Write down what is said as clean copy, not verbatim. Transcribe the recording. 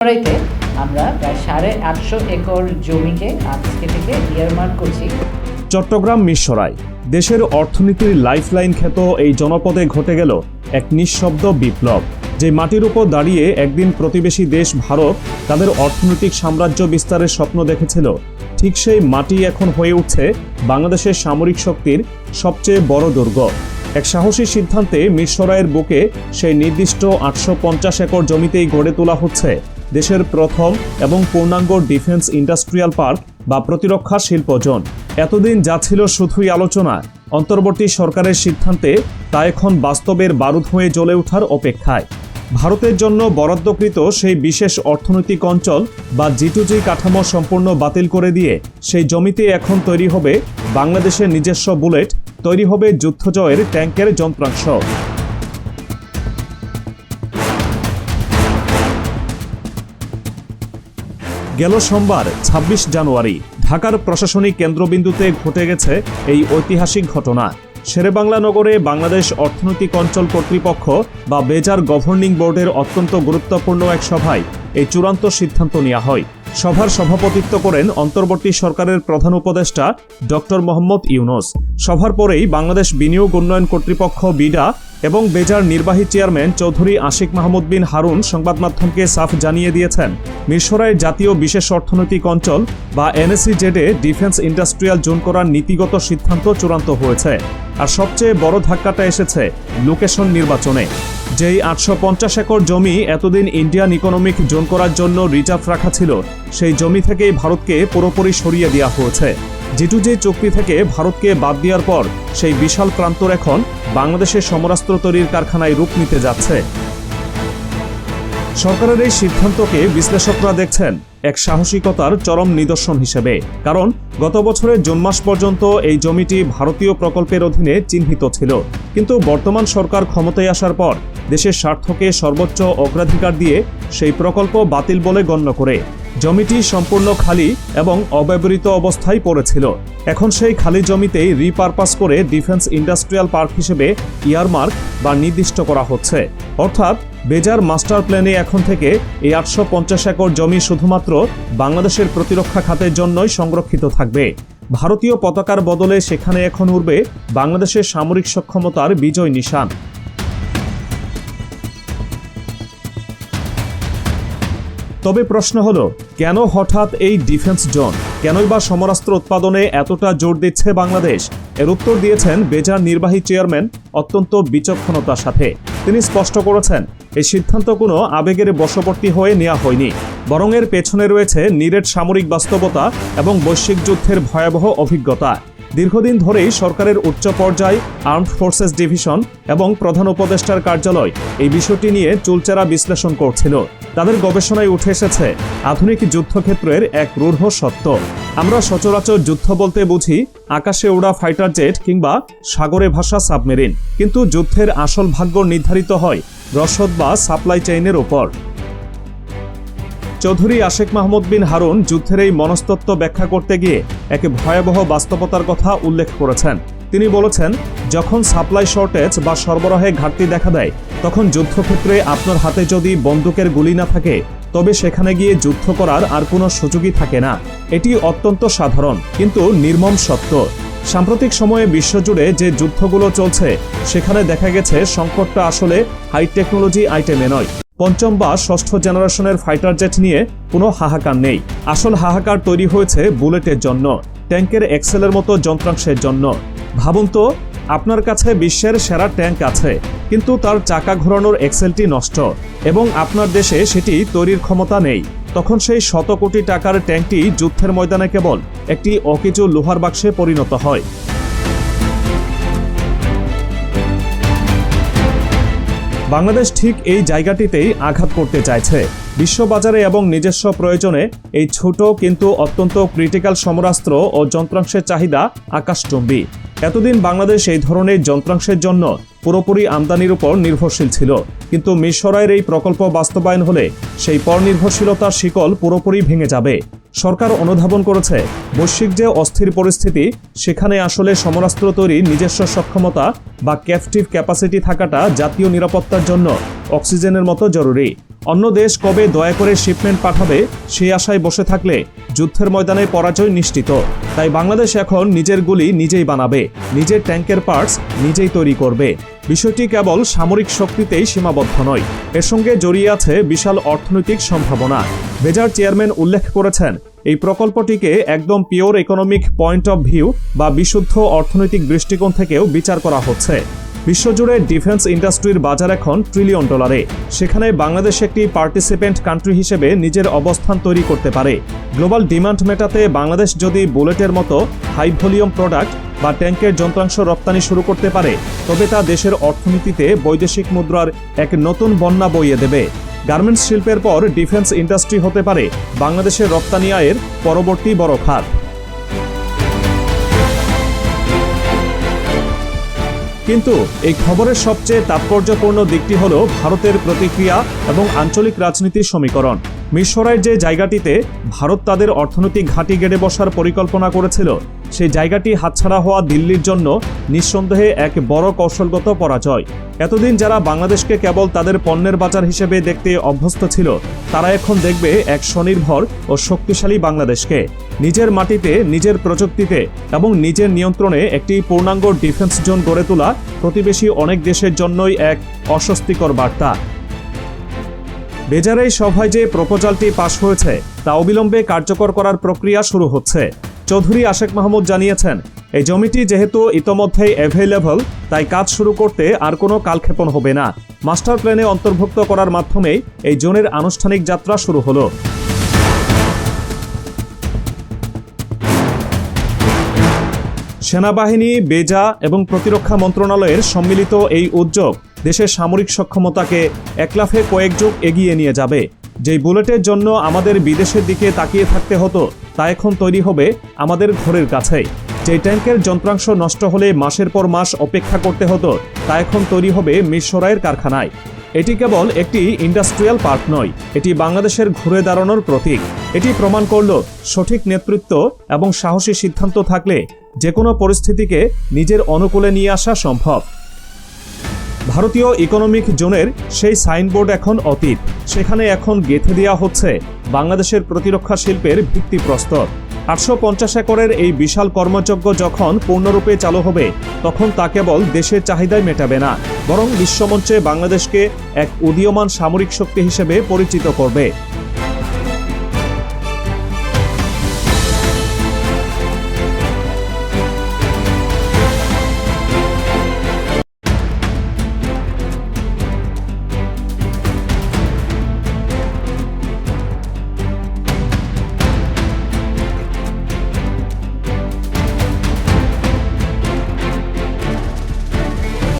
মিরসরাইতে আমরা প্রায় 850 একর জমিকে আজকে থেকে ইয়ারমার্ক করছি। চট্টগ্রাম মিরসরাই দেশের অর্থনীতির লাইফলাইন খ্যাত এই জনপদে ঘটে গেল এক নিঃশব্দ বিপ্লব। যে মাটির উপর দাঁড়িয়ে একদিন প্রতিবেশী দেশ ভারত তাদের অর্থনৈতিক সাম্রাজ্য বিস্তারের স্বপ্ন দেখেছিল, ঠিক সেই মাটি এখন হয়ে উঠছে বাংলাদেশের সামরিক শক্তির সবচেয়ে বড় দুর্গ। এক সাহসী সিদ্ধান্তে মিরসরাইয়ের বুকে সেই নির্দিষ্ট 850 একর জমিতেই গড়ে তোলা হচ্ছে দেশের প্রথম এবং পূর্ণাঙ্গ ডিফেন্স ইন্ডাস্ট্রিয়াল পার্ক বা প্রতিরক্ষা শিল্প জোন। এতদিন যা ছিল শুধুই আলোচনা, অন্তর্বর্তী সরকারের সিদ্ধান্তে তা এখন বাস্তবের বারুদ হয়ে জ্বলে ওঠার অপেক্ষায়। ভারতের জন্য বরাদ্দকৃত সেই বিশেষ অর্থনৈতিক অঞ্চল বা G2G কাঠামো সম্পূর্ণ বাতিল করে দিয়ে সেই জমিতে এখন তৈরি হবে বাংলাদেশের নিজস্ব বুলেট, তৈরি হবে যুদ্ধজয়ের ট্যাঙ্কের যন্ত্রাংশ। গেল সোমবার ২৬ জানুয়ারি ঢাকার প্রশাসনিক কেন্দ্রবিন্দুতে ঘটে গেছে এই ঐতিহাসিক ঘটনা। শেরেবাংলা নগরে বাংলাদেশ অর্থনৈতিক অঞ্চল কর্তৃপক্ষ বা বেজার গভর্নিং বোর্ডের অত্যন্ত গুরুত্বপূর্ণ এক সভায় এই চূড়ান্ত সিদ্ধান্ত নেওয়া হয়। সভার সভাপতিত্ব করেন অন্তর্বর্তী সরকারের প্রধান উপদেষ্টা ডক্টর মোহাম্মদ ইউনূস। সভার পরেই বাংলাদেশ বিনিয়োগ উন্নয়ন কর্তৃপক্ষ বিডা এবং বেজার নির্বাহী চেয়ারম্যান চৌধুরী আশিক মাহমুদ বিন হারুন সংবাদ মাধ্যমকে সাফ জানিয়ে দিয়েছেন, মিরসরাইয়ের জাতীয় বিশেষ অর্থনৈতিক অঞ্চল বা NSEZ-এ ডিফেন্স ইন্ডাস্ট্রিয়াল জোন করার নীতিগত সিদ্ধান্ত চূড়ান্ত হয়েছে। আর সবচেয়ে বড় ধাক্কাটা এসেছে লোকেশন নির্বাচনে। যেই 850 একর জমি এতদিন ইন্ডিয়ান ইকোনমিক জোন করার জন্য রিজার্ভ রাখা ছিল, সেই জমি থেকেই ভারতকে পুরোপুরি সরিয়ে দেওয়া হয়েছে। G2G চুক্তি থেকে ভারতকে বাদ দেওয়ার পর সেই বিশাল প্রান্তর এখন বাংলাদেশের সমরাস্ত্র তৈরির কারখানায় রূপ নিতে যাচ্ছে। সরকারের এই সিদ্ধান্তকে বিশ্লেষকরা দেখছেন এক সাহসিকতার চরম নিদর্শন হিসেবে। কারণ গত বছরের জুন মাস পর্যন্ত এই জমিটি ভারতীয় প্রকল্পের অধীনে চিহ্নিত ছিল, কিন্তু বর্তমান সরকার ক্ষমতায় আসার পর দেশের স্বার্থকে সর্বোচ্চ অগ্রাধিকার দিয়ে সেই প্রকল্প বাতিল বলে গণ্য করে জমিটি সম্পূর্ণ খালি এবং অব্যবহৃত অবস্থায় পড়েছিল। এখন সেই খালি জমিতেই রিপারপাস করে ডিফেন্স ইন্ডাস্ট্রিয়াল পার্ক হিসেবে ইয়ারমার্ক বা নির্দিষ্ট করা হচ্ছে। অর্থাৎ বেজার মাস্টার প্ল্যানে এখন থেকে এই 850 একর জমি শুধুমাত্র বাংলাদেশের প্রতিরক্ষা খাতের জন্যই সংরক্ষিত থাকবে। ভারতীয় পতাকার বদলে সেখানে এখন উড়বে বাংলাদেশের সামরিক সক্ষমতার বিজয় নিশান। তবে প্রশ্ন হলো, কেন হঠাৎ এই ডিফেন্স জোন? কেনই বা সমরাস্ত্র উৎপাদনে এতটা জোর দিচ্ছে বাংলাদেশ? এর উত্তর দিয়েছেন বেজার নির্বাহী চেয়ারম্যান অত্যন্ত বিচক্ষণতার সাথে। তিনি স্পষ্ট করেছেন, এই সিদ্ধান্ত কোনো আবেগের বশবর্তী হয়ে নেওয়া হয়নি, বরং এর পেছনে রয়েছে নিরেট সামরিক বাস্তবতা এবং বৈশ্বিক যুদ্ধের ভয়াবহ অভিজ্ঞতা। দীর্ঘদিন ধরেই সরকারের উচ্চ পর্যায়, আর্মড ফোর্সেস ডিভিশন এবং প্রধান উপদেষ্টার কার্যালয় এই বিষয়টি নিয়ে চুলচেরা বিশ্লেষণ করছিল। তাদের গবেষণায় উঠে এসেছে আধুনিক যুদ্ধক্ষেত্রের এক রূঢ় সত্য। আমরা সচরাচর যুদ্ধ বলতে বুঝি আকাশে ওড়া ফাইটার জেট কিংবা সাগরে ভাসা সাবমেরিন, কিন্তু যুদ্ধের আসল ভাগ্য নির্ধারিত হয় রসদ বা সাপ্লাই চেইনের উপর। চৌধুরী আশিক মাহমুদ বিন হারুন যুদ্ধের এই মনস্তত্ত্ব ব্যাখ্যা করতে গিয়ে এক ভয়াবহ বাস্তবতার কথা উল্লেখ করেছেন। তিনি বলেছেন, যখন সাপ্লাই শর্টেজ বা সরবরাহে ঘাটতি দেখা দেয়, তখন যুদ্ধক্ষেত্রে আপনার হাতে যদি বন্দুকের গুলি না থাকে, তবে সেখানে গিয়ে যুদ্ধ করার আর কোনো সুযোগই থাকে না। এটি অত্যন্ত সাধারণ কিন্তু নির্মম সত্য। সাম্প্রতিক সময়ে বিশ্বজুড়ে যে যুদ্ধগুলো চলছে, সেখানে দেখা গেছে সংকটটা আসলে হাই টেকনোলজি আইটেমে নয়। পঞ্চম বা ষষ্ঠ জেনারেশনের ফাইটার জেট নিয়ে কোনো হাহাকার নেই। আসল হাহাকার তৈরি হয়েছে বুলেটের জন্য, ট্যাঙ্কের এক্সেলের মতো যন্ত্রাংশের জন্য। ভাবুন তো, আপনার কাছে বিশ্বের সেরা ট্যাঙ্ক আছে, কিন্তু তার চাকা ঘোরানোর এক্সেলটি নষ্ট এবং আপনার দেশে সেটি তৈরির ক্ষমতা নেই। তখন সেই শত কোটি টাকার ট্যাঙ্কটি যুদ্ধের ময়দানে কেবল একটি অকেজো লোহার বাক্সে পরিণত হয়। বাংলাদেশ ঠিক এই জায়গাটিতেই আঘাত করতে চাইছে। বিশ্ববাজারে এবং নিজস্ব প্রয়োজনে এই ছোট কিন্তু অত্যন্ত ক্রিটিক্যাল সমরাস্ত্র ও যন্ত্রাংশের চাহিদা আকাশচুম্বী। এতদিন বাংলাদেশ এই ধরনের যন্ত্রাংশের জন্য পুরোপুরি আমদানির উপর নির্ভরশীল ছিল, কিন্তু মিরসরাইয়ের এই প্রকল্প বাস্তবায়ন হলে সেই পরনির্ভরশীলতার শিকল পুরোপুরি ভেঙে যাবে। সরকার অনুধাবন করেছে বৈশ্বিক যে অস্থির পরিস্থিতি, সেখানে আসলে সমরাস্ত্র তৈরির নিজস্ব সক্ষমতা বা ক্যাপটিভ ক্যাপাসিটি থাকাটা জাতীয় নিরাপত্তার জন্য অক্সিজেনের মতো জরুরি। অন্য দেশ কবে দয়া করে শিপমেন্ট পাঠাবে সেই আশায় বসে থাকলে যুদ্ধের ময়দানে পরাজয় নিশ্চিত। তাই বাংলাদেশ এখন নিজের গুলি নিজেই বানাবে, নিজের ট্যাঙ্কের পার্টস নিজেই তৈরি করবে। বিষয়টি কেবল সামরিক শক্তিতেই সীমাবদ্ধ নয়, এর সঙ্গে জড়িয়ে আছে বিশাল অর্থনৈতিক সম্ভাবনা। বেজার চেয়ারম্যান উল্লেখ করেছেন, এই প্রকল্পটিকে একদম pure economic point of view বা বিশুদ্ধ অর্থনৈতিক দৃষ্টিকোণ থেকেও বিচার করা হচ্ছে। বিশ্বজুড়ে ডিফেন্স ইন্ডাস্ট্রির বাজার এখন $1 ট্রিলিয়ন। সেখানে বাংলাদেশ একটি পার্টিসিপেন্ট কান্ট্রি হিসেবে নিজের অবস্থান তৈরি করতে পারে। গ্লোবাল ডিমান্ড মেটাতে বাংলাদেশ যদি বুলেটের মতো হাই ভলিউম প্রোডাক্ট বা ট্যাঙ্কের যন্ত্রাংশ রপ্তানি শুরু করতে পারে, তবে তা দেশের অর্থনীতিতে বৈদেশিক মুদ্রার এক নতুন বন্যা বইয়ে দেবে। গার্মেন্টস শিল্পের পর ডিফেন্স ইন্ডাস্ট্রি হতে পারে বাংলাদেশের রপ্তানি আয়ের পরবর্তী বড় খাত। কিন্তু এই খবরের সবচেয়ে তাৎপর্যপূর্ণ দিকটি হল ভারতের প্রতিক্রিয়া এবং আঞ্চলিক রাজনীতির সমীকরণ। মিরসরাইয়ের যে জায়গাটিতে ভারত তাদের অর্থনৈতিক ঘাঁটি গেড়ে বসার পরিকল্পনা করেছিল, সেই জায়গাটি হাতছাড়া হওয়া দিল্লির জন্য নিঃসন্দেহে এক বড় কৌশলগত পরাজয়। এতদিন যারা বাংলাদেশকে কেবল তাদের পণ্যের বাজার হিসেবে দেখতে অভ্যস্ত ছিল, তারা এখন দেখবে এক স্বনির্ভর ও শক্তিশালী বাংলাদেশকে, নিজের মাটিতে, নিজের প্রযুক্তিতে এবং নিজের নিয়ন্ত্রণে একটি পূর্ণাঙ্গ ডিফেন্স জোন গড়ে তোলা প্রতিবেশী অনেক দেশের জন্যই এক অস্বস্তিকর বার্তা। বেজারেই সভায় যে প্রপোজালটি পাশ হয়েছে তা অবিলম্বে কার্যকর করার প্রক্রিয়া শুরু হচ্ছে। চৌধুরী আশেক মাহমুদ জানিয়েছেন, এই জমিটি যেহেতু ইতোমধ্যেই অ্যাভেলেবল, তাই কাজ শুরু করতে আর কোনো কালক্ষেপণ হবে না। মাস্টার প্ল্যানে অন্তর্ভুক্ত করার মাধ্যমেই এই জোনের আনুষ্ঠানিক যাত্রা শুরু হলো। সেনাবাহিনী, বেজা এবং প্রতিরক্ষা মন্ত্রণালয়ের সম্মিলিত এই উদ্যোগ দেশের সামরিক সক্ষমতাকে একলাফে কয়েক যুগ এগিয়ে নিয়ে যাবে। যেই বুলেটের জন্য আমাদের বিদেশের দিকে তাকিয়ে থাকতে হতো, তা এখন তৈরি হবে আমাদের ঘরের কাছেই। যেই ট্যাঙ্কের যন্ত্রাংশ নষ্ট হলে মাসের পর মাস অপেক্ষা করতে হতো, তা এখন তৈরি হবে মিরসরাইয়ের কারখানায়। এটি কেবল একটি ইন্ডাস্ট্রিয়াল পার্ক নয়, এটি বাংলাদেশের ঘুরে দাঁড়ানোর প্রতীক। এটি প্রমাণ করল সঠিক নেতৃত্ব এবং সাহসী সিদ্ধান্ত থাকলে যে কোনো পরিস্থিতিকে নিজের অনুকূলে নিয়ে আসা সম্ভব। ভারতীয় ইকোনমিক জোনের সেই সাইনবোর্ড এখন অতীত। সেখানে এখন গেঁথে দেওয়া হচ্ছে বাংলাদেশের প্রতিরক্ষা শিল্পের ভিত্তিপ্রস্তর। 850 একরের এই বিশাল কর্মযজ্ঞ যখন পূর্ণরূপে চালু হবে, তখন তা কেবল দেশের চাহিদায় মেটাবে না, বরং বিশ্বমঞ্চে বাংলাদেশকে এক উদীয়মান সামরিক শক্তি হিসেবে পরিচিত করবে।